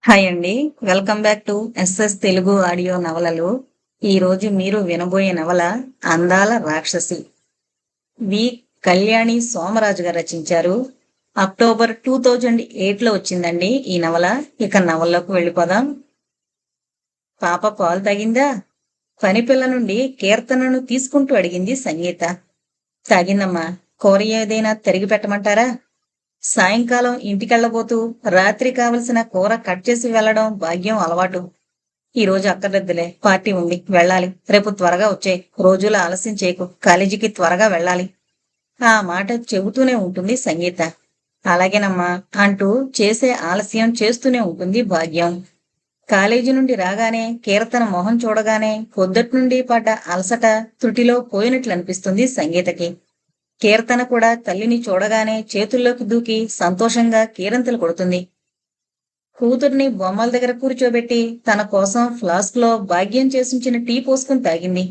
Hi అండి. Welcome back to SS Telugu audio నవలలు. ఈరోజు మీరు వినబోయే నవల 'అందాల రాక్షసి'. వి. కళ్యాణి సోమరాజు గారు రచించారు. అక్టోబర్ 2008లో వచ్చిందండి ఈ నవల. ఇక నవల్లోకి వెళ్ళిపోదాం. పాప పాలు తాగిందా? పనిపిల్ల నుండి కీర్తనను తీసుకుంటూ అడిగింది సంగీత. తాగిందమ్మా. కూర ఏదైనా తరిగి పెట్టమంటారా? సాయంకాలం ఇంటికెళ్ళబోతూ రాత్రి కావలసిన కూర కట్ చేసి వెళ్లడం భాగ్యం అలవాటు. ఈ రోజు అక్కర్లేదులే, పార్టీ ఉంది, వెళ్ళాలి. రేపు త్వరగా వచ్చేయ్. రోజులు ఆలస్యం చేయకు, కాలేజీకి త్వరగా వెళ్ళాలి. ఆ మాట చెబుతూనే ఉంటుంది సంగీత. అలాగేనమ్మా అంటూ చేసే ఆలస్యం చేస్తూనే ఉంటుంది భాగ్యం. కాలేజీ నుండి రాగానే కీర్తన మొహం చూడగానే పొద్దుటి నుండి పడ్డ అలసట త్రుటిలో పోయినట్లు అనిపిస్తుంది సంగీతకి. కీర్తన కూడా తల్లిని చూడగానే చేతుల్లోకి దూకి సంతోషంగా కీరంతలు కొడుతుంది. కూతుర్ని బొమ్మల దగ్గర కూర్చోబెట్టి తన కోసం ఫ్లాస్క్ లో భాగ్యం చేసుంచిన టీ పోసుకుని తాగింది.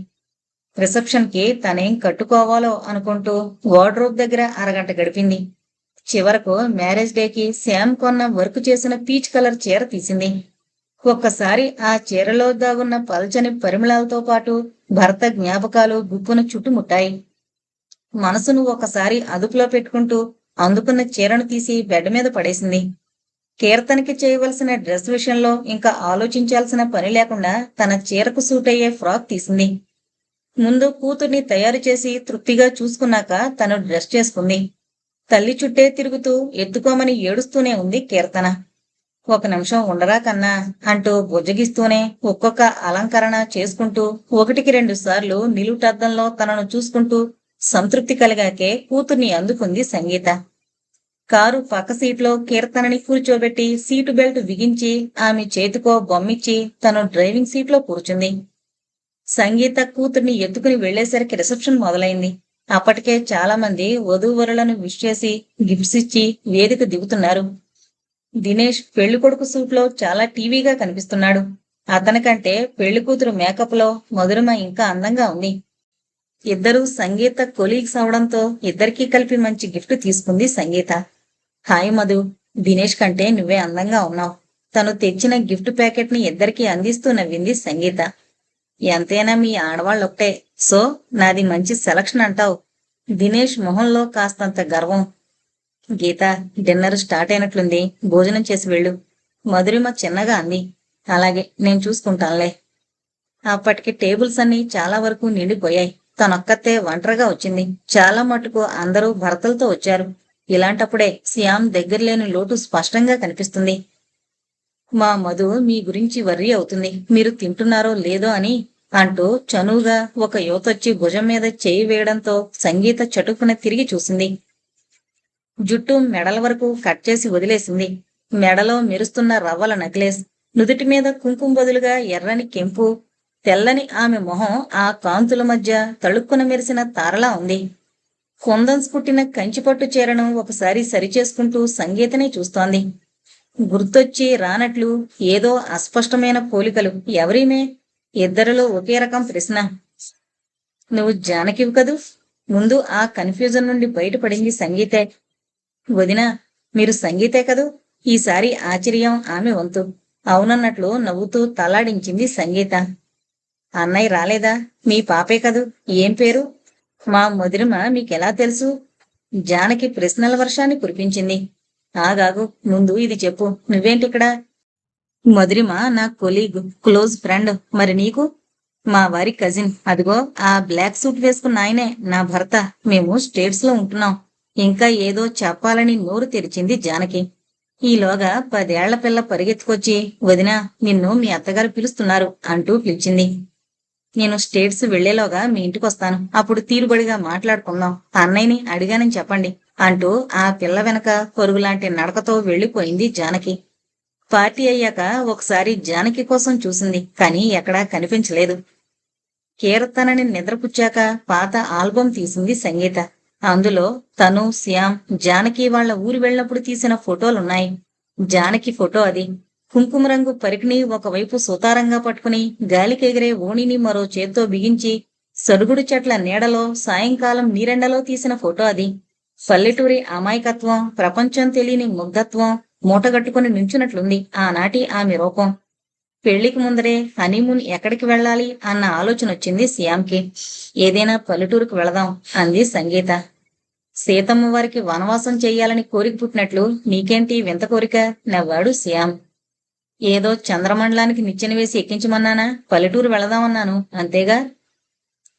రిసెప్షన్ కి తనేం కట్టుకోవాలో అనుకుంటూ వార్డ్రోబ్ దగ్గర అరగంట గడిపింది. చివరకు మ్యారేజ్ డేకి శ్యామ్ కొన్న వర్క్ చేసిన పీచ్ కలర్ చీర తీసింది. ఒక్కసారి ఆ చీరలో దాగున్న పల్చని పరిమళాలతో పాటు భర్త జ్ఞాపకాలు గుప్పున చుట్టుముట్టాయి. మనసును ఒకసారి అదుపులో పెట్టుకుంటూ అందుకున్న చీరను తీసి బెడ్ మీద పడేసింది. కీర్తనకి చేయవలసిన డ్రెస్ విషయంలో ఇంకా ఆలోచించాల్సిన పని లేకుండా తన చీరకు సూట్ అయ్యే ఫ్రాక్ తీసింది. ముందు కూతుర్ని తయారు చేసి తృప్తిగా చూసుకున్నాక తను డ్రెస్ చేసుకుంది. తల్లి చుట్టే తిరుగుతూ ఎత్తుకోమని ఏడుస్తూనే ఉంది కీర్తన. ఒక నిమిషం ఉండరా కన్నా అంటూ బుజ్జగిస్తూనే ఒక్కొక్క అలంకరణ చేసుకుంటూ 1-2 సార్లు నిలువుటద్దంలో తనను చూసుకుంటూ సంతృప్తి కలిగాకే కూతుర్ని అందుకుంది సంగీత. కారు పక్క సీట్లో కీర్తనని కూర్చోబెట్టి సీటు బెల్ట్ బిగించి ఆమె చేతికో బొమ్మిచ్చి తను డ్రైవింగ్ సీట్లో కూర్చుంది. సంగీత కూతుర్ని ఎత్తుకుని వెళ్లేసరికి రిసెప్షన్ మొదలైంది. అప్పటికే చాలా మంది వధూవరులను విష్ చేసి గిఫ్ట్స్ ఇచ్చి వేదిక దిగుతున్నారు. దినేష్ పెళ్లికొడుకు సూట్లో చాలా టీవీగా కనిపిస్తున్నాడు. అతనికంటే పెళ్లికూతురు మేకప్ లో మధురిమ ఇంకా అందంగా ఉంది. ఇద్దరూ సంగీత కొలీగ్స్ అవడంతో ఇద్దరికీ కలిపి మంచి గిఫ్ట్ తీసుకుంది సంగీత. హాయ్ మధు, దినేష్ కంటే నువ్వే అందంగా ఉన్నావు. తను తెచ్చిన గిఫ్ట్ ప్యాకెట్ ని ఇద్దరికీ అందిస్తూ నవ్వింది సంగీత. ఎంతైనా మీ ఆడవాళ్ళొక్కటే, సో నాది మంచి సెలక్షన్ అంటావు. దినేష్ మొహంలో కాస్తంత గర్వం. గీత, డిన్నర్ స్టార్ట్ అయినట్లుంది, భోజనం చేసి వెళ్ళు. మధురిమ చిన్నగా అంది. అలాగే, నేను చూసుకుంటానులే. అప్పటికి టేబుల్స్ అన్ని చాలా వరకు నిండిపోయాయి. తనొక్కతే ఒంటరిగా వచ్చింది. చాలా మటుకు అందరూ భర్తలతో వచ్చారు. ఇలాంటప్పుడే శ్యామ్ దగ్గర లేని లోటు స్పష్టంగా కనిపిస్తుంది. మా మధు మీ గురించి వర్రీ అవుతుంది, మీరు తింటున్నారో లేదో అని అంటూ చనువుగా ఒక యువతొచ్చి భుజం మీద చేయి వేయడంతో సంగీత చటుక్కున తిరిగి చూసింది. జుట్టు మెడల వరకు కట్ చేసి వదిలేసింది. మెడలో మెరుస్తున్న రవ్వల నెక్లెస్, నుదుటి మీద కుంకుమ బదులుగా ఎర్రని కెంపు, తెల్లని ఆమె మొహం ఆ కాంతుల మధ్య తళుక్కున మెరిసిన తారలా ఉంది. కుందన్స్ పుట్టిన కంచిపట్టు చీరను ఒకసారి సరిచేసుకుంటూ సంగీతనే చూస్తోంది. గుర్తొచ్చి రానట్లు ఏదో అస్పష్టమైన పోలికలు. ఎవరీమే? ఇద్దరిలో ఒకే రకం ప్రశ్న. నువ్వు జానకివి కదూ? ముందు ఆ కన్ఫ్యూజన్ నుండి బయటపడింది సంగీతే. వదినా, మీరు సంగీతే కదూ? ఈసారి ఆశ్చర్యం ఆమె వంతు. అవునన్నట్లు నవ్వుతూ తలాడించింది సంగీత. అన్నయ్య రాలేదా? మీ పాపే కదూ, ఏం పేరు? మా మధురిమ మీకెలా తెలుసు? జానకి ప్రశ్నల వర్షాన్ని కురిపించింది. ఆగాగు, ముందు ఇది చెప్పు, నువ్వేంటిక్కడ? మధురిమ నా కొలీగ్, క్లోజ్ ఫ్రెండ్. మరి నీకు? మా వారి కజిన్. అదిగో ఆ బ్లాక్ సూట్ వేసుకున్న ఆయనే నా భర్త. మేము స్టేట్స్ లో ఉంటున్నాం. ఇంకా ఏదో చెప్పాలని నోరు తెరిచింది జానకి. ఈలోగా 10 ఏళ్ల పిల్ల పరిగెత్తుకొచ్చి, వదినా, నిన్ను మీ అత్తగారు పిలుస్తున్నారు అంటూ పిలిచింది. నేను స్టేట్స్ వెళ్లేలోగా మీ ఇంటికొస్తాను, అప్పుడు తీరుబడిగా మాట్లాడుకుందాం. అన్నయ్యని అడిగానని చెప్పండి అంటూ ఆ పిల్ల వెనక పరుగులాంటి నడకతో వెళ్లిపోయింది జానకి. పార్టీ అయ్యాక ఒకసారి జానకి కోసం చూసింది, కానీ ఎక్కడా కనిపించలేదు. కీర్తనని నిద్రపుచ్చాక పాత ఆల్బం తీసింది సంగీత. అందులో తను, శ్యామ్, జానకి వాళ్ల ఊరు వెళ్ళినప్పుడు తీసిన ఫోటోలున్నాయి. జానకి ఫోటో అది. కుంకుమ రంగు పరికిని ఒకవైపు సుతారంగా పట్టుకుని గాలికెగిరే ఓణిని మరో చేత్తో బిగించి సరుగుడు చెట్ల నీడలో సాయంకాలం నీరెండలో తీసిన ఫోటో అది. పల్లెటూరి అమాయకత్వం, ప్రపంచం తెలియని ముగ్ధత్వం, మూటగట్టుకుని నించున్నట్లుంది ఆనాటి ఆమె రూపం. పెళ్లికి ముందరే హనీమూన్ ఎక్కడికి వెళ్ళాలి అన్న ఆలోచన వచ్చింది శ్యామ్కి. ఏదైనా పల్లెటూరుకు వెళదాం అంది సంగీత. సీతమ్మ వారికి వనవాసం చెయ్యాలని కోరిక పుట్టినట్లు నీకేంటి వింత కోరిక నవ్వాడు శ్యామ్. ఏదో చంద్రమండలానికి నిచ్చెన వేసి ఎక్కించమన్నానా? పల్లెటూరు వెళదామన్నాను అంతేగా.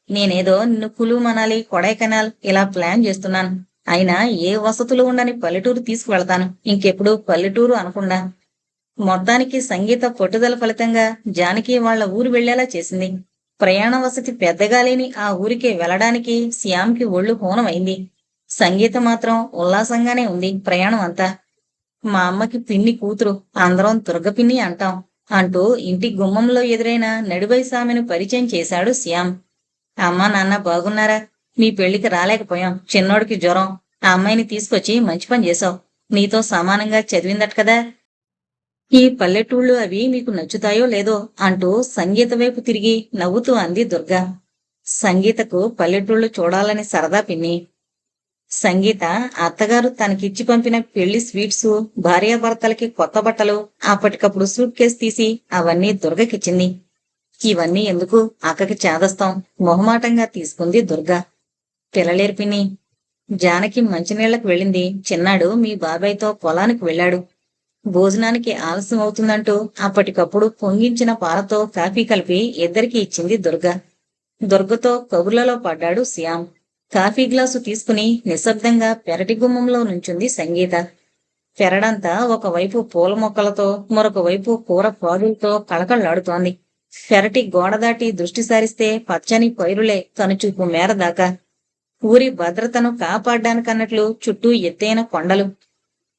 నేనేదో నిన్ను కులు మనాలి, కొడైకెనాల్ ఇలా ప్లాన్ చేస్తున్నాను. అయినా ఏ వసతులు ఉండని పల్లెటూరు తీసుకువెళతాను. ఇంకెప్పుడు పల్లెటూరు అనకుండా. మొత్తానికి సంగీత పట్టుదల ఫలితంగా జానకి వాళ్ల ఊరు వెళ్లేలా చేసింది. ప్రయాణ వసతి పెద్దగా లేని ఆ ఊరికే వెళ్లడానికి శ్యామ్కి ఒళ్ళు హూనమైంది. సంగీత మాత్రం ఉల్లాసంగానే ఉంది ప్రయాణం అంతా. మా అమ్మకి పిన్ని కూతురు, అందరం దుర్గ పిన్ని అంటాం అంటూ ఇంటి గుమ్మంలో ఎదురైన నడివయసు ఆమెను పరిచయం చేశాడు శ్యామ్. అమ్మా నాన్న బాగున్నారా? మీ పెళ్లికి రాలేకపోయాం. చిన్నోడికి జ్వరం. ఆ అమ్మాయిని తీసుకొచ్చి మంచి పని చేశావు. నీతో సమానంగా చదివిందట కదా. ఈ పల్లెటూళ్ళు అవి మీకు నచ్చుతాయో లేదో అంటూ సంగీత వైపు తిరిగి నవ్వుతూ అంది దుర్గా. సంగీతకు పల్లెటూళ్ళు చూడాలని సరదా పిన్ని. సంగీత అత్తగారు తనకిచ్చి పంపిన పెళ్లి స్వీట్స్, భార్యాభర్తలకి కొత్త బట్టలు, అప్పటికప్పుడు సూట్ కేసు తీసి అవన్నీ దుర్గకిచ్చింది. ఇవన్నీ ఎందుకు, అక్కకి చేదస్తాం మొహమాటంగా తీసుకుంది దుర్గా. పిల్లలేరు పిన్ని. జానకి మంచినీళ్లకు వెళ్ళింది. చిన్నాడు మీ బాబాయ్తో పొలానికి వెళ్ళాడు. భోజనానికి ఆలస్యం అవుతుందంటూ అప్పటికప్పుడు పొంగించిన పాలతో కాఫీ కలిపి ఇద్దరికి ఇచ్చింది దుర్గా. దుర్గతో కబుర్లలో పడ్డాడు శ్యామ్. కాఫీ గ్లాసు తీసుకుని నిశ్శబ్దంగా పెరటి గుమ్మంలో నుంచుంది సంగీత. పెరడంతా ఒకవైపు పూల మొక్కలతో, మరొక వైపు కూర పాదులతో కళకళలాడుతోంది. పెరటి గోడ దాటి దృష్టి సారిస్తే పచ్చని పైరులే కనుచూపు మేర దాకా. ఊరి భద్రతను కాపాడ్డానికన్నట్లు చుట్టూ ఎత్తైన కొండలు.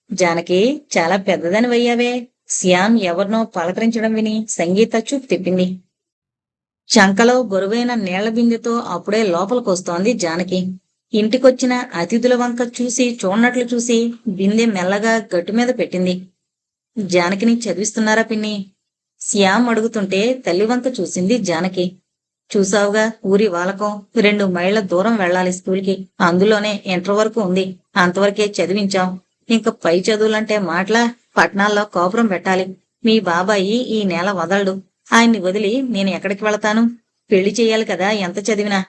జానకి, చాలా పెద్దదని వయ్యావే. శ్యామ్ ఎవరినో పలకరించడం విని సంగీత చూపు తిప్పింది. చంకలో బరువైన నీళ్ల బిందెతో అప్పుడే లోపలికొస్తోంది జానకి. ఇంటికొచ్చిన అతిథుల వంక చూసి చూడనట్లు చూసి బిందె మెల్లగా గట్టు మీద పెట్టింది. జానకిని చదివిస్తున్నారా పిన్ని? శ్యామ్ అడుగుతుంటే తల్లి వంక చూసింది జానకి. చూసావుగా ఊరి వాలకం. 2 మైళ్ల దూరం వెళ్ళాలి స్కూల్కి. అందులోనే ఇంటర్ వరకు ఉంది. అంతవరకే చదివించాం. ఇంక పై చదువులంటే మాటలా? పట్నాల్లో కాపురం పెట్టాలి. మీ బాబాయి ఈ నేల వదలడు. ఆయన్ని వదిలి నేను ఎక్కడికి వెళతాను? పెళ్లి చెయ్యాలి కదా ఎంత చదివినా.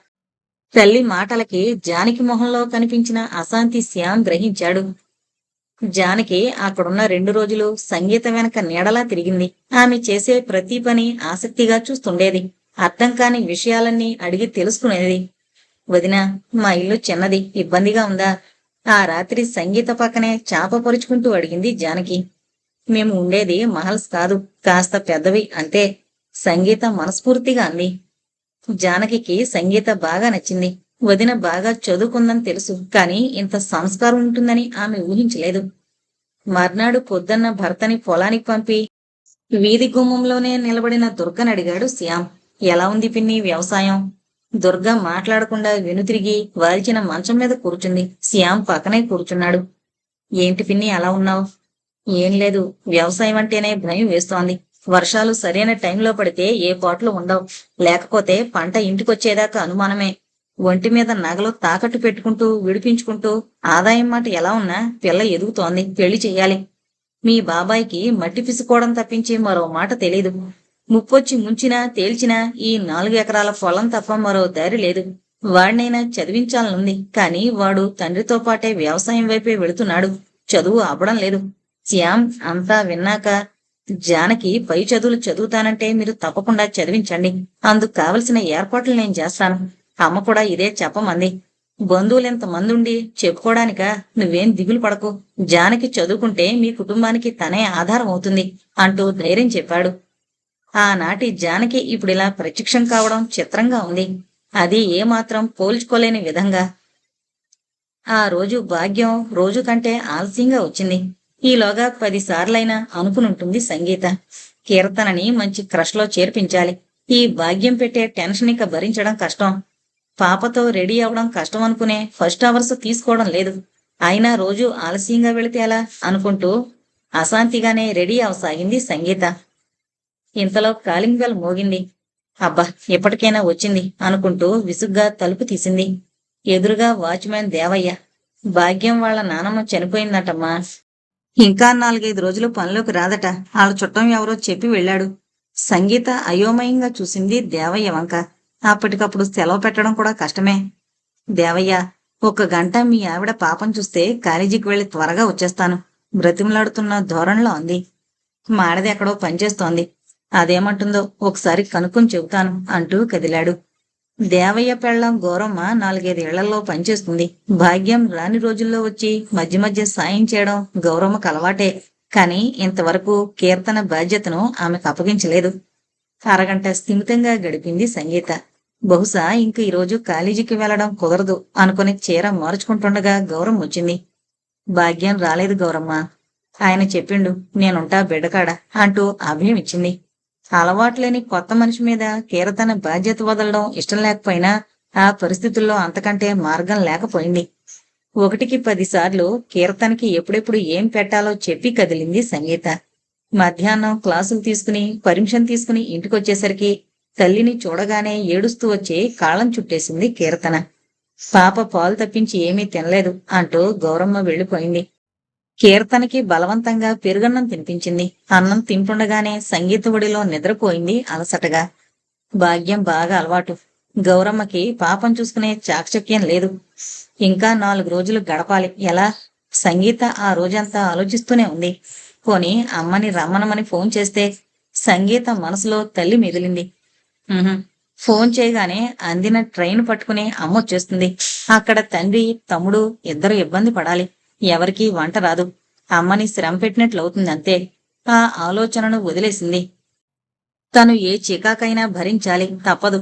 తల్లి మాటలకి జానకి మొహంలో కనిపించిన అశాంతి శ్యామ్ గ్రహించాడు. జానకి అక్కడున్న 2 రోజులు సంగీత వెనక నీడలా తిరిగింది. ఆమె చేసే ప్రతి పని ఆసక్తిగా చూస్తుండేది. అర్థం కాని విషయాలన్నీ అడిగి తెలుసుకునేది. వదినా, మా ఇల్లు చిన్నది, ఇబ్బందిగా ఉందా? ఆ రాత్రి సంగీత పక్కనే చాప పరుచుకుంటూ అడిగింది జానకి. మేము ఉండేది మహల్స్ కాదు, కాస్త పెద్దవి అంతే. సంగీత మనస్ఫూర్తిగా అంది. జానకి సంగీత బాగా నచ్చింది. వదిన బాగా చదువుకుందని తెలుసు, కాని ఇంత సంస్కారం ఉంటుందని ఆమె ఊహించలేదు. మర్నాడు పొద్దున్న భర్తని పొలానికి పంపి వీధి గుమ్మంలోనే నిలబడిన దుర్గని అడిగాడు శ్యామ్. ఎలా ఉంది పిన్ని వ్యవసాయం? దుర్గ మాట్లాడకుండా వెనుతిరిగి వాల్చిన మంచం మీద కూర్చుంది. శ్యామ్ పక్కనే కూర్చున్నాడు. ఏంటి పిన్ని అలా ఉన్నావు? ఏం లేదు, వ్యవసాయం అంటేనే భయం వేస్తోంది. వర్షాలు సరైన టైంలో పడితే ఏ పాటలు ఉండవు. లేకపోతే పంట ఇంటికొచ్చేదాకా అనుమానమే. ఒంటి మీద నగలు తాకట్టు పెట్టుకుంటూ విడిపించుకుంటూ ఆదాయం మాట ఎలా ఉన్నా పిల్ల ఎదుగుతోంది. పెళ్లి చెయ్యాలి. మీ బాబాయికి మట్టి పిసుకోవడం తప్పించి మరో మాట తెలీదు. ముప్పొచ్చి ముంచినా తేల్చినా ఈ 4 ఎకరాల పొలం తప్ప మరో దారి లేదు. వాడినైనా చదివించాలనుంది, కాని వాడు తండ్రితో పాటే వ్యవసాయం వైపే వెళుతున్నాడు. చదువు అవ్వడం లేదు. శ్యామ్ అంతా విన్నాక, జానకి పై చదువులు చదువుతానంటే మీరు తప్పకుండా చదివించండి. అందుకు కావలసిన ఏర్పాట్లు నేను చేస్తాను. అమ్మ కూడా ఇదే చెప్పమంది. బంధువులెంతమందుండి చెప్పుకోవడానికా? నువ్వేం దిగులు పడకు. జానకి చదువుకుంటే మీ కుటుంబానికి తనే ఆధారం అవుతుంది అంటూ ధైర్యం చెప్పాడు. ఆనాటి జానకి ఇప్పుడిలా ప్రత్యక్షం కావడం చిత్రంగా ఉంది. అది ఏమాత్రం పోల్చుకోలేని విధంగా. ఆ రోజు భాగ్యం రోజు కంటే ఆలస్యంగా వచ్చింది. ఈలోగా 10 సార్లైనా అనుకునుంటుంది సంగీత. కీర్తనని మంచి క్రష్లో చేర్పించాలి. ఈ భాగ్యం పెట్టే టెన్షన్ ఇక భరించడం కష్టం. పాపతో రెడీ అవడం కష్టం అనుకునే ఫస్ట్ అవర్స్ తీసుకోవడం లేదు. అయినా రోజు ఆలస్యంగా వెళితే ఎలా అనుకుంటూ అశాంతిగానే రెడీ అవసాగింది సంగీత. ఇంతలో కాలింగ్ బెల్ మోగింది. అబ్బా, ఎప్పటికైనా వచ్చింది అనుకుంటూ విసుగ్గా తలుపు తీసింది. ఎదురుగా వాచ్మ్యాన్ దేవయ్య. భాగ్యం వాళ్ళ నానమ్మ చనిపోయిందటమ్మా. ఇంకా 4, 5 రోజులు పనిలోకి రాదట. ఆళ్ళ చుట్టం ఎవరో చెప్పి వెళ్ళాడు. సంగీత అయోమయంగా చూసింది దేవయ్య వంక. అప్పటికప్పుడు సెలవు పెట్టడం కూడా కష్టమే. దేవయ్య, ఒక గంట మీ ఆవిడ పాపం చూస్తే కాలేజీకి వెళ్ళి త్వరగా వచ్చేస్తాను బ్రతిమలాడుతున్న ధోరణిలో అంది. మాడది ఎక్కడో పనిచేస్తోంది. అదేమంటుందో ఒకసారి కనుక్కొని చెబుతాను అంటూ కదిలాడు. దేవయ్య పెళ్ళం గౌరమ్మ 4, 5 ఏళ్లలో పనిచేస్తుంది. భాగ్యం రాని రోజుల్లో వచ్చి మధ్య మధ్య సాయం చేయడం గౌరమ్మకు అలవాటే. కాని ఇంతవరకు కీర్తన బాధ్యతను ఆమెకు అప్పగించలేదు. అరగంట స్థిమితంగా గడిపింది సంగీత. బహుశా ఇంక ఈరోజు కాలేజీకి వెళ్లడం కుదరదు అనుకుని చీర మార్చుకుంటుండగా గౌరమ్మ వచ్చింది. భాగ్యం రాలేదు గౌరమ్మ. ఆయన చెప్పిండు నేనుంటా బిడ్డకాడ అంటూ అభయం ఇచ్చింది. అలవాట్లేని కొత్త మనిషి మీద కీర్తన బాధ్యత వదలడం ఇష్టం లేకపోయినా ఆ పరిస్థితుల్లో అంతకంటే మార్గం లేకపోయింది. 1కి 10 సార్లు కీర్తనకి ఎప్పుడెప్పుడు ఏం పెట్టాలో చెప్పి కదిలింది సంగీత. మధ్యాహ్నం క్లాసులు తీసుకుని పర్మిషన్ తీసుకుని ఇంటికొచ్చేసరికి తల్లిని చూడగానే ఏడుస్తూ వచ్చి కాళ్ళం చుట్టేసింది కీర్తన. పాప పాలు తప్పించి ఏమీ తినలేదు అంటూ గౌరమ్మ వెళ్ళిపోయింది. కీర్తనకి బలవంతంగా పెరుగన్నం తినిపించింది. అన్నం తింటుండగానే సంగీత ఒడిలో నిద్రపోయింది అలసటగా. భాగ్యం బాగా అలవాటు. గౌరమ్మకి పాపం చూసుకునే చాకచక్యం లేదు. ఇంకా 4 రోజులు గడపాలి. ఎలా? సంగీత ఆ రోజంతా ఆలోచిస్తూనే ఉంది. పోనీ అమ్మని రమ్మనమని ఫోన్ చేస్తే సంగీత మనసులో తల్లి మెదిలింది. ఫోన్ చేయగానే అందిన ట్రైన్ పట్టుకుని అమ్మొచ్చేస్తుంది. అక్కడ తండ్రి తమ్ముడు ఇద్దరు ఇబ్బంది పడాలి. ఎవరికీ వంట రాదు. అమ్మని శ్రమ పెట్టినట్లవుతుంది అంతే. ఆ ఆలోచనను వదిలేసింది. తను ఏ చికాకైనా భరించాలి, తప్పదు.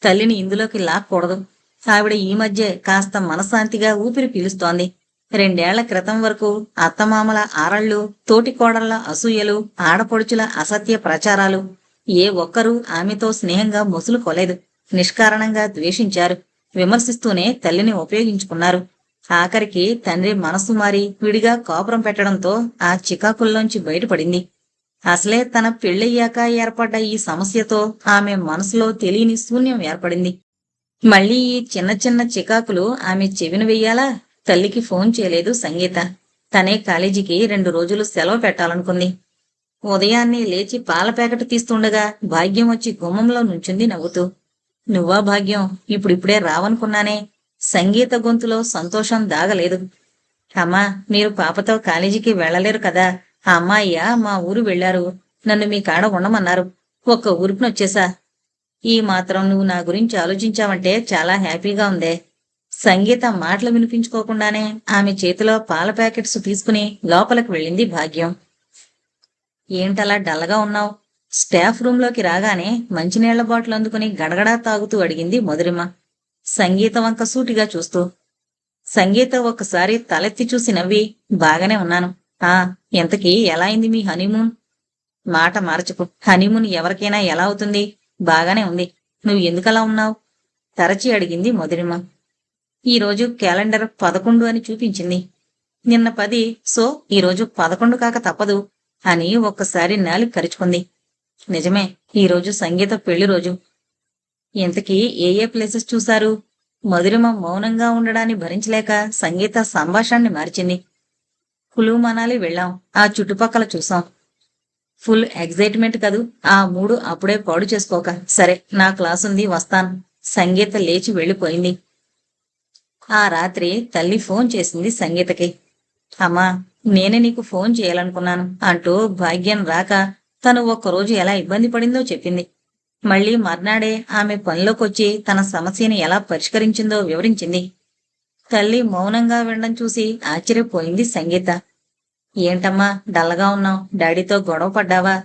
తల్లిని ఇందులోకి లాక్కూడదు. ఆవిడ ఈ మధ్యే కాస్త మనశ్శాంతిగా ఊపిరి పీలుస్తోంది. 2 ఏళ్ల క్రితం వరకు అత్తమామల ఆరళ్ళు, తోటికోడళ్ల అసూయలు, ఆడపడుచుల అసత్య ప్రచారాలు, ఏ ఒక్కరూ ఆమెతో స్నేహంగా మొసులుకోలేదు. నిష్కారణంగా ద్వేషించారు. విమర్శిస్తూనే తల్లిని ఉపయోగించుకున్నారు. ఆఖరికి తండ్రి మనసు మారి విడిగా కాపురం పెట్టడంతో ఆ చికాకుల్లోంచి బయటపడింది. అసలే తన పెళ్ళయ్యాక ఏర్పడ్డ ఈ సమస్యతో ఆమె మనసులో తెలియని శూన్యం ఏర్పడింది. మళ్ళీ ఈ చిన్న చిన్న చికాకులు ఆమె చెవిన వెయ్యాలా? తల్లికి ఫోన్ చేయలేదు సంగీత. తనే కాలేజీకి 2 రోజులు సెలవు పెట్టాలనుకుంది. ఉదయాన్నే లేచి పాల ప్యాకెట్ తీస్తుండగా భాగ్యం వచ్చి గుమ్మంలో నుంచుంది నవ్వుతూ. నువ్వా భాగ్యం? ఇప్పుడిప్పుడే రావనుకున్నానే. సంగీత గొంతులో సంతోషం దాగలేదు. అమ్మా, మీరు పాపతో కాలేజీకి వెళ్ళలేరు కదా. ఆ అమ్మాయ్య మా ఊరు వెళ్లారు. నన్ను మీ కాడ ఉండమన్నారు. ఒక్క ఊరికినొచ్చేసా. ఈ మాత్రం నువ్వు నా గురించి ఆలోచించావంటే చాలా హ్యాపీగా ఉందే. సంగీత మాటలు వినిపించుకోకుండానే ఆమె చేతిలో పాల ప్యాకెట్స్ తీసుకుని లోపలికి వెళ్ళింది భాగ్యం. ఏంటలా డల్లగా ఉన్నావు? స్టాఫ్ రూంలోకి రాగానే మంచినీళ్ల బాటిల్ అందుకుని గడగడా తాగుతూ అడిగింది మధురిమ, సంగీత వంక సూటిగా చూస్తూ. సంగీత ఒక్కసారి తలెత్తి చూసి నవ్వి, బాగానే ఉన్నాను. ఇంతకీ ఎలా అయింది మీ హనీమూన్? మాట మార్చకు. హనీమూన్ ఎవరికైనా ఎలా అవుతుంది? బాగానే ఉంది. నువ్వు ఎందుకలా ఉన్నావు? తరచి అడిగింది మధురిమ. ఈరోజు క్యాలెండర్ 11 అని చూపించింది. నిన్న 10, సో ఈరోజు 11 కాక తప్పదు అని ఒక్కసారి నాలుగు కరుచుకుంది. నిజమే, ఈరోజు సంగీత పెళ్లి రోజు. ఇంతకీ ఏ ప్లేసెస్ చూశారు? మధురిమ మౌనంగా ఉండడాన్ని భరించలేక సంగీత సంభాషణని మార్చింది. కులు మనాలి వెళ్ళాం. ఆ చుట్టుపక్కల చూసాం. ఫుల్ ఎగ్జైట్మెంట్ కదూ. ఆ మూడు అప్పుడే పాడు చేసుకోక. సరే, నా క్లాసుంది, వస్తాను. సంగీత లేచి వెళ్ళిపోయింది. ఆ రాత్రి తల్లి ఫోన్ చేసింది సంగీతకి. అమ్మా, నేనే నీకు ఫోన్ చేయాలనుకున్నాను అంటూ భాగ్యం రాక తను ఒక్కరోజు ఎలా ఇబ్బంది పడిందో చెప్పింది. మళ్లీ మర్నాడే ఆమె పనిలోకొచ్చి తన సమస్యని ఎలా పరిష్కరించిందో వివరించింది. తల్లి మౌనంగా వినడం చూసి ఆశ్చర్యపోయింది సంగీత. ఏంటమ్మా డల్లగా ఉన్నావు? డాడీతో గొడవ పడ్డావా?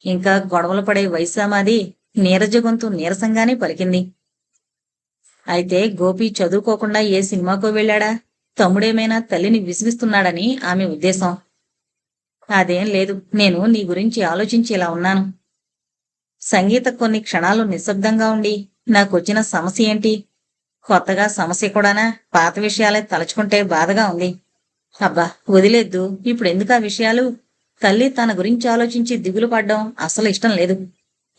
ఇంకా గొడవలు పడే వయసా మాది? నీరజ గొంతు నీరసంగానే పలికింది. అయితే గోపి చదువుకోకుండా ఏ సినిమాకో వెళ్ళాడా? తమ్ముడేమైనా తల్లిని విసిగిస్తున్నాడని ఆమె ఉద్దేశం. అదేం లేదు, నేను నీ గురించి ఆలోచించి ఇలా ఉన్నాను. సంగీత కొన్ని క్షణాలు నిశ్శబ్దంగా ఉండి, నాకొచ్చిన సమస్య ఏంటి? కొత్తగా సమస్య కూడానా? పాత విషయాలే తలుచుకుంటే బాధగా ఉంది. అబ్బా వదిలేద్దు, ఇప్పుడెందుకా విషయాలు? తల్లి తన గురించి ఆలోచించి దిగులు పడ్డం అసలు ఇష్టం లేదు.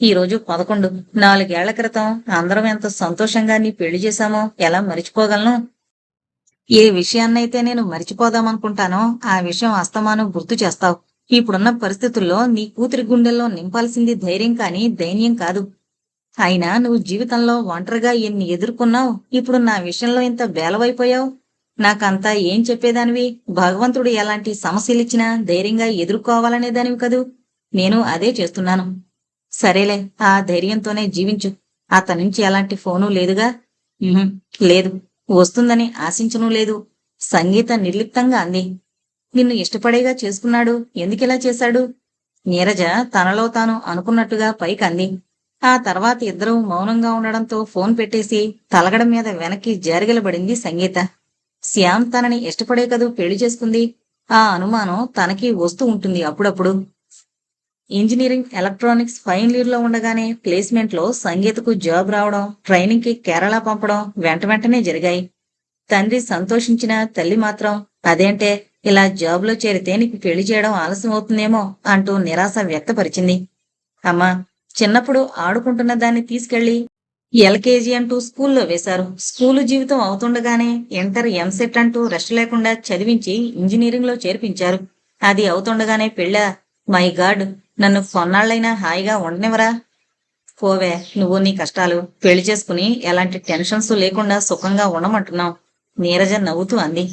ఈరోజు 11, 4 ఏళ్ల క్రితం అందరం ఎంత సంతోషంగా నీ పెళ్లి చేశామో ఎలా మరిచిపోగలను? ఏ విషయాన్నైతే నేను మరిచిపోదామనుకుంటానో ఆ విషయం అస్తమానం గుర్తు చేస్తావు. ఇప్పుడున్న పరిస్థితుల్లో నీ కూతురి గుండెల్లో నింపాల్సింది ధైర్యం కాని దైన్యం కాదు. అయినా నువ్వు జీవితంలో ఒంటరిగా ఎన్ని ఎదుర్కొన్నావు, ఇప్పుడు నా విషయంలో ఇంత బేలవైపోయావు. నాకంతా ఏం చెప్పేదానివి? భగవంతుడు ఎలాంటి సమస్యలిచ్చినా ధైర్యంగా ఎదుర్కోవాలనేదానివి కదూ. నేను అదే చేస్తున్నాను. సరేలే, ఆ ధైర్యంతోనే జీవించు. అతనుంచి ఎలాంటి ఫోను లేదుగా? ఉహుం, లేదు. వస్తుందని ఆశించనూ లేదు. సంగీత నిర్లిప్తంగా అంది. నిన్ను ఇష్టపడేగా చేసుకున్నాడు, ఎందుకిలా చేశాడు? నీరజ తనలో తాను అనుకున్నట్టుగా పైకంది. ఆ తర్వాత ఇద్దరూ మౌనంగా ఉండడంతో ఫోన్ పెట్టేసి తలగడ మీద వెనక్కి జారిగలబడింది సంగీత. శ్యామ్ తనని ఇష్టపడే కదూ పెళ్లి చేసుకుంది. ఆ అనుమానం తనకి వస్తూ ఉంటుంది అప్పుడప్పుడు. ఇంజనీరింగ్ ఎలక్ట్రానిక్స్ ఫైనల్ ఇయర్ లో ఉండగానే ప్లేస్మెంట్ లో సంగీతకు జాబ్ రావడం, ట్రైనింగ్ కి కేరళ పంపడం వెంట వెంటనే జరిగాయి. తండ్రి సంతోషించిన తల్లి మాత్రం అదేంటే ఇలా జాబ్లో చేరితే నీకు పెళ్లి చేయడం ఆలస్యం అవుతుందేమో అంటూ నిరాశ వ్యక్తపరిచింది. అమ్మా, చిన్నప్పుడు ఆడుకుంటున్న దాన్ని తీసుకెళ్లి ఎల్కేజీ అంటూ స్కూల్లో వేశారు. స్కూలు జీవితం అవుతుండగానే ఇంటర్ ఎంసెట్ అంటూ రెస్ట్ లేకుండా చదివించి ఇంజనీరింగ్ లో చేర్పించారు. అది అవుతుండగానే పెళ్ళా? మై గాడ్, నన్ను కొన్నాళ్ళైనా హాయిగా ఉండనివరా? పోవే, నువ్వు నీ కష్టాలు. పెళ్లి చేసుకుని ఎలాంటి టెన్షన్స్ లేకుండా సుఖంగా ఉండమంటున్నావు. నీరజ నవ్వుతూ అంది.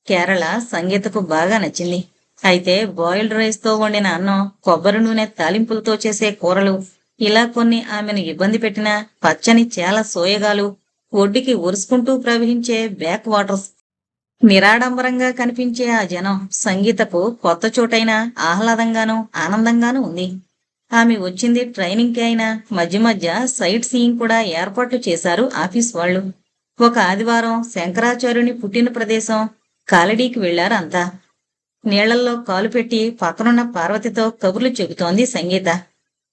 కేరళ సంగీతకు బాగా నచ్చింది. అయితే బాయిల్డ్ రైస్ తో వండిన అన్నం, కొబ్బరి నూనె తాలింపులతో చేసే కూరలు, ఇలా కొన్ని ఆమెను ఇబ్బంది పెట్టిన పచ్చని చేల సోయగాలు, ఒడ్డుకి ఒరుసుకుంటూ ప్రవహించే బ్యాక్ వాటర్స్, నిరాడంబరంగా కనిపించే ఆ జనం సంగీతకు కొత్త చోటైనా ఆహ్లాదంగానూ ఆనందంగానూ ఉంది. ఆమె వచ్చింది ట్రైనింగ్ కి అయినా మధ్య మధ్య సైట్ సీయింగ్ కూడా ఏర్పాట్లు చేశారు ఆఫీస్ వాళ్ళు. ఒక ఆదివారం శంకరాచార్యుని పుట్టిన ప్రదేశం కాలడీకి వెళ్లారు అంతా. నీళ్లల్లో కాలు పెట్టి పక్కనున్న పార్వతితో కబుర్లు చెబుతోంది సంగీత.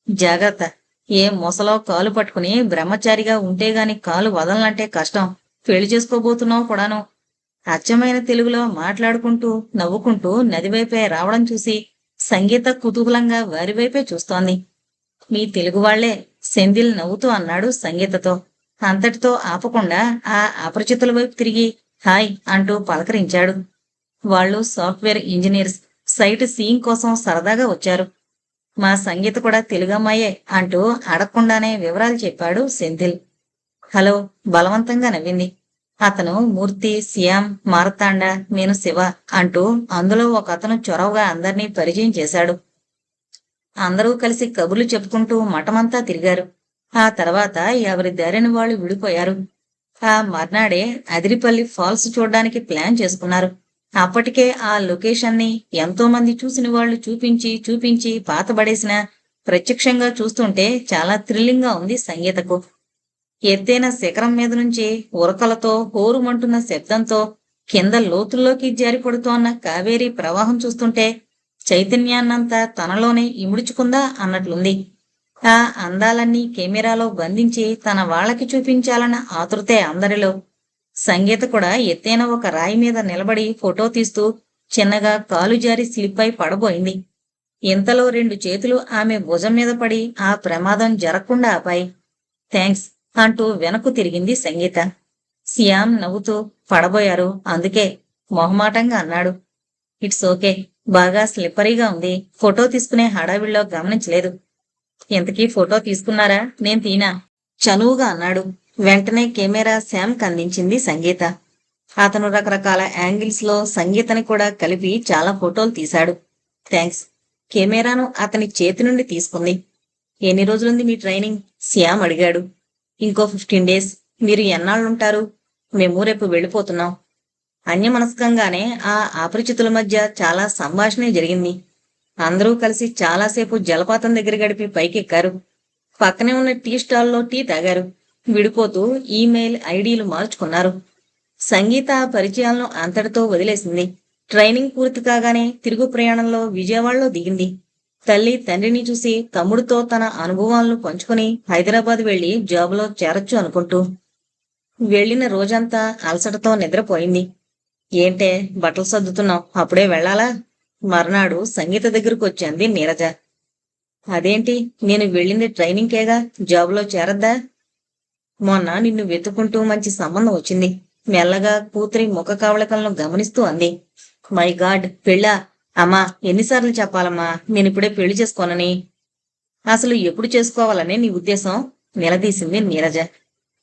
జాగ్రత్త, ఏ మొసలో కాలు పట్టుకుని బ్రహ్మచారిగా ఉంటేగాని కాలు వదలనంటే కష్టం. పెళ్లి చేసుకోబోతున్నావు కూడాను. అచ్చమైన తెలుగులో మాట్లాడుకుంటూ నవ్వుకుంటూ నదివైపే రావడం చూసి సంగీత కుతూహలంగా వారివైపే చూస్తోంది. మీ తెలుగు వాళ్లే, సెంధిల్ నవ్వుతూ అన్నాడు సంగీతతో. అంతటితో ఆపకుండా ఆ అపరిచితుల వైపు తిరిగి హాయ్ అంటూ పలకరించాడు. వాళ్ళు సాఫ్ట్వేర్ ఇంజనీర్స్, సైట్ సీయింగ్ కోసం సరదాగా వచ్చారు. మా సంగీత కూడా తెలుగమ్మాయే అంటూ అడగకుండానే వివరాలు చెప్పాడు సెంధిల్. హలో, బలవంతంగా నవ్వింది. అతను మూర్తి, శ్యామ్, మార్తాండ, నేను శివ అంటూ అందులో ఒక అతను చొరవగా అందర్నీ పరిచయం చేశాడు. అందరూ కలిసి కబుర్లు చెప్పుకుంటూ మఠమంతా తిరిగారు. ఆ తర్వాత ఎవరి దారిన వాళ్ళు విడిపోయారు. ఆ మర్నాడే అదిరిపల్లి ఫాల్స్ చూడ్డానికి ప్లాన్ చేసుకున్నారు. అప్పటికే ఆ లొకేషన్ ని ఎంతో మంది చూసిన వాళ్ళు చూపించి చూపించి పాతబడేసినా ప్రత్యక్షంగా చూస్తుంటే చాలా థ్రిల్లింగ్ గా ఉంది సంగీతకు. ఎత్తైన శిఖరం మీద నుంచి ఉరకలతో హోరుమంటున్న శబ్దంతో కింద లోతుల్లోకి జారిపడుతోన్న కావేరీ ప్రవాహం చూస్తుంటే చైతన్యాన్నంతా తనలోనే ఇముడుచుకుందా అన్నట్లుంది. ఆ అందాలన్నీ కెమెరాలో బంధించి తన వాళ్ళకి చూపించాలన్న ఆతృతే అందరిలో. సంగీత కూడా ఎత్తైన ఒక రాయి మీద నిలబడి ఫోటో తీస్తూ చిన్నగా కాలు జారి స్లిప్ అయి పడబోయింది. ఇంతలో 2 చేతులు ఆమె భుజం మీద పడి ఆ ప్రమాదం జరగకుండా ఆపాయి. థ్యాంక్స్ అంటూ వెనక్కు తిరిగింది సంగీత. శ్యామ్ నవ్వుతూ పడబోయారు అందుకే మొహమాటంగా అన్నాడు. ఇట్స్ ఓకే, బాగా స్లిప్పరీగా ఉంది. ఫోటో తీసుకునే హడావిడిలో గమనించలేదు. ఇంతకీ ఫోటో తీసుకున్నారా? నేను తీనా? చనువుగా అన్నాడు. వెంటనే కెమెరా శ్యామ్ కందించింది సంగీత. అతను రకరకాల యాంగిల్స్ లో సంగీతని కూడా కలిపి చాలా ఫోటోలు తీశాడు. థ్యాంక్స్. కెమెరాను అతని చేతి నుండి తీసుకుంది. ఎన్ని రోజులుంది మీ ట్రైనింగ్? శ్యామ్ అడిగాడు. ఇంకో 15 days. మీరు ఎన్నాళ్ళుంటారు? మేము రేపు వెళ్ళిపోతున్నాం. అన్యమనస్కంగానే ఆ అపరిచితుల మధ్య చాలా సంభాషణ జరిగింది. అందరూ కలిసి చాలాసేపు జలపాతం దగ్గర గడిపి పైకెక్కారు. పక్కనే ఉన్న టీ స్టాల్లో టీ తాగారు. విడిపోతూ ఈమెయిల్ ఐడీలు మార్చుకున్నారు. సంగీత పరిచయాలను అంతటితో వదిలేసింది. ట్రైనింగ్ పూర్తి కాగానే తిరుగు ప్రయాణంలో విజయవాడలో దిగింది. తల్లి తండ్రిని చూసి తమ్ముడితో తన అనుభవాలను పంచుకుని హైదరాబాద్ వెళ్లి జాబులో చేరొచ్చు అనుకుంటూ. వెళ్లిన రోజంతా అలసటతో నిద్రపోయింది. ఏంటే బట్టలు సర్దుతున్నావు, అప్పుడే వెళ్లాలా? మర్నాడు సంగీత దగ్గరకు వచ్చింది నీరజ. అదేంటి, నేను వెళ్ళింది ట్రైనింగ్కేగా, జాబులో చేరద్దా? మొన్న నిన్ను వెతుక్కుంటూ మంచి సంబంధం వచ్చింది. మెల్లగా కూతురి ముఖ కవళికలను గమనిస్తూ అంది. మై గాడ్, పెళ్ళా? అమ్మా, ఎన్నిసార్లు చెప్పాలమ్మా నేనిప్పుడే పెళ్లి చేసుకోనని? అసలు ఎప్పుడు చేసుకోవాలనే నీ ఉద్దేశం? నిలదీసింది నీరజ.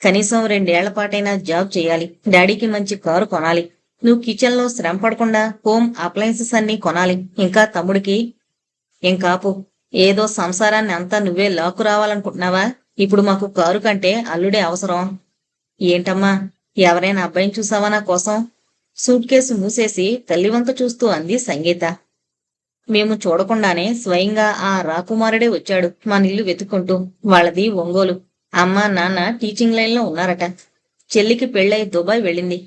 కనీసం 2 ఏళ్ల పాటైనా జాబ్ చేయాలి. డాడీకి మంచి కారు కొనాలి. నువ్వు కిచెన్లో శ్రమ పడకుండా హోమ్ అప్లయన్సెస్ అన్నీ కొనాలి. ఇంకా తమ్ముడికి. ఇంకాపు. ఏదో సంసారాన్ని అంతా నువ్వే లాక్కు రావాలనుకుంటున్నావా? ఇప్పుడు మాకు కారు కంటే అల్లుడే అవసరం. ఏంటమ్మా, ఎవరైనా అబ్బాయిని చూసావా నా కోసం? సూట్ కేసు మూసేసి తల్లివంక చూస్తూ అంది సంగీత. మేము చూడకుండానే స్వయంగా ఆ రాకుమారుడే వచ్చాడు మన ఇల్లు వెతుక్కుంటూ. వాళ్ళది ఒంగోలు. అమ్మ నాన్న టీచింగ్ లైన్లో ఉన్నారట. చెల్లికి పెళ్ళై దుబాయ్ వెళ్ళింది.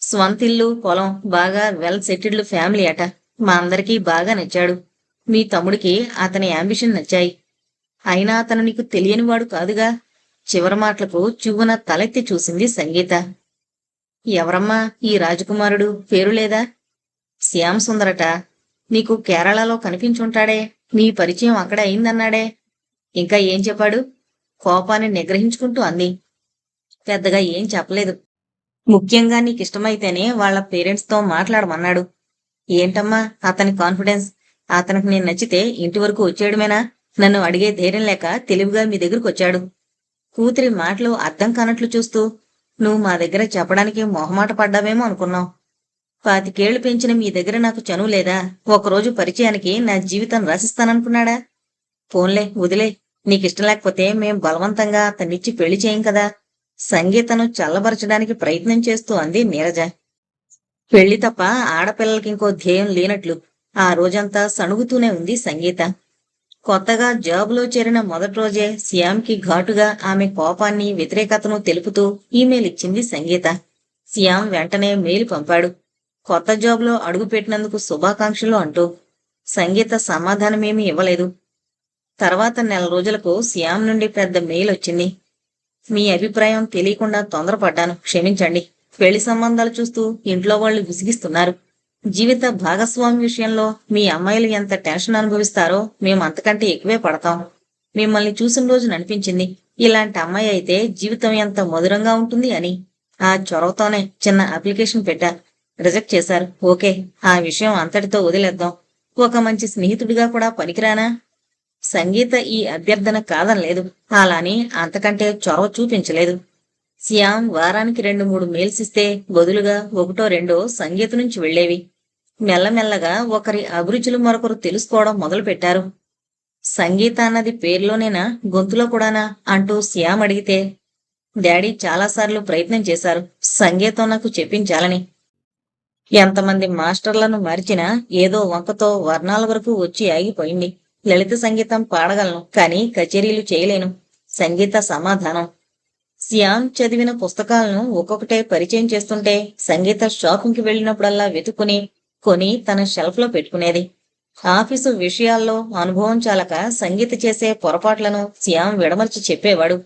స్వంతిల్లు, పొలం, బాగా వెల్ సెటిల్డ్ ఫ్యామిలీ అట. మా అందరికీ బాగా నచ్చాడు. మీ తమ్ముడికి అతని యాంబిషన్ నచ్చాయి. అయినా అతను నీకు తెలియనివాడు కాదుగా. చివరి మాటలకు చువ్వున తలెత్తి చూసింది సంగీత. ఎవరమ్మా ఈ రాజకుమారుడు? పేరు లేదా? శ్యామ్ సుందరట. నీకు కేరళలో కనిపించుంటాడే. నీ పరిచయం అక్కడే అయిందన్నాడే. ఇంకా ఏం చెప్పాడు? కోపాన్ని నిగ్రహించుకుంటూ అంది. పెద్దగా ఏం చెప్పలేదు. ముఖ్యంగా నీకిష్టమైతేనే వాళ్ళ పేరెంట్స్తో మాట్లాడమన్నాడు. ఏంటమ్మా అతని కాన్ఫిడెన్స్? అతనికి నేను నచ్చితే ఇంటి వరకు వచ్చేయడమేనా? నన్ను అడిగే ధైర్యం లేక తెలివిగా మీ దగ్గరకు వచ్చాడు. కూతురి మాటలు అర్థం కానట్లు చూస్తూ, నువ్వు మా దగ్గర చెప్పడానికి మొహమాట పడ్డావేమో అనుకున్నావు. 25 పెంచిన మీ దగ్గర నాకు చనువు లేదా? ఒకరోజు పరిచయానికి నా జీవితం రాసిస్తాననుకున్నాడా? పోన్లే, వదిలే. నీకిష్టం లేకపోతే మేం బలవంతంగా అతన్నిచ్చి పెళ్లి చేయం కదా. సంగీతను చల్లబరచడానికి ప్రయత్నం చేస్తూ అంది నీరజ. పెళ్లి తప్ప ఆడపిల్లలకింకో ధ్యేయం లేనట్లు ఆ రోజంతా సణుగుతూనే ఉంది సంగీత. కొత్తగా జాబులో చేరిన మొదటి రోజే శ్యామ్కి ఘాటుగా ఆమె కోపాన్ని, వ్యతిరేకతను తెలుపుతూ ఈమెయిల్ ఇచ్చింది సంగీత. శ్యామ్ వెంటనే మెయిల్ పంపాడు. కొత్త జాబులో అడుగుపెట్టినందుకు శుభాకాంక్షలు అంటూ. సంగీత సమాధానమేమీ ఇవ్వలేదు. తర్వాత 1 నెల రోజులకు శ్యామ్ నుండి పెద్ద మెయిల్ వచ్చింది. మీ అభిప్రాయం తెలియకుండా తొందరపడ్డాను, క్షమించండి. పెళ్లి సంబంధాలు చూస్తూ ఇంట్లో వాళ్ళు విసిగిస్తున్నారు. జీవిత భాగస్వామి విషయంలో మీ అమ్మాయిలు ఎంత టెన్షన్ అనుభవిస్తారో మేము అంతకంటే ఎక్కువే పడతాం. మిమ్మల్ని చూసిన రోజు అనిపించింది, ఇలాంటి అమ్మాయి అయితే జీవితం ఎంత మధురంగా ఉంటుంది అని. ఆ చొరవతోనే చిన్న అప్లికేషన్ పెట్టా. రిజెక్ట్ చేశారు. ఓకే, ఆ విషయం అంతటితో వదిలేద్దాం. ఒక మంచి స్నేహితుడిగా కూడా పనికిరానా? సంగీత ఈ అభ్యర్థన కాదనలేదు. అలాని అంతకంటే చొరవ చూపించలేదు. శ్యామ్ వారానికి 2-3 మెయిల్స్ ఇస్తే బదులుగా 1-2 సంగీత నుంచి వెళ్లేవి. మెల్లమెల్లగా ఒకరి అభిరుచులు మరొకరు తెలుసుకోవడం మొదలుపెట్టారు. సంగీత అన్నది పేర్లోనేనా, గొంతులో కూడానా అంటూ శ్యామ్ అడిగితే, డాడీ చాలాసార్లు ప్రయత్నం చేశారు సంగీతం నాకు చెప్పించాలని. ఎంతమంది మాస్టర్లను మరిచినా ఏదో వంకతో వర్ణాల వరకు వచ్చి ఆగిపోయింది. లలిత సంగీతం పాడగలను, కానీ కచేరీలు చేయలేను. సంగీత సమాధానం. శ్యామ్ చదివిన పుస్తకాలను ఒక్కొక్కటే పరిచయం చేస్తుంటే సంగీత షాపింగ్కి వెళ్ళినప్పుడల్లా వెతుక్కుని కొని తన షెల్ఫ్లో పెట్టుకునేది. ఆఫీసు విషయాల్లో అనుభవం చాలక సంగీత చేసే పొరపాట్లను శ్యామ్ విడమర్చి చెప్పేవాడు.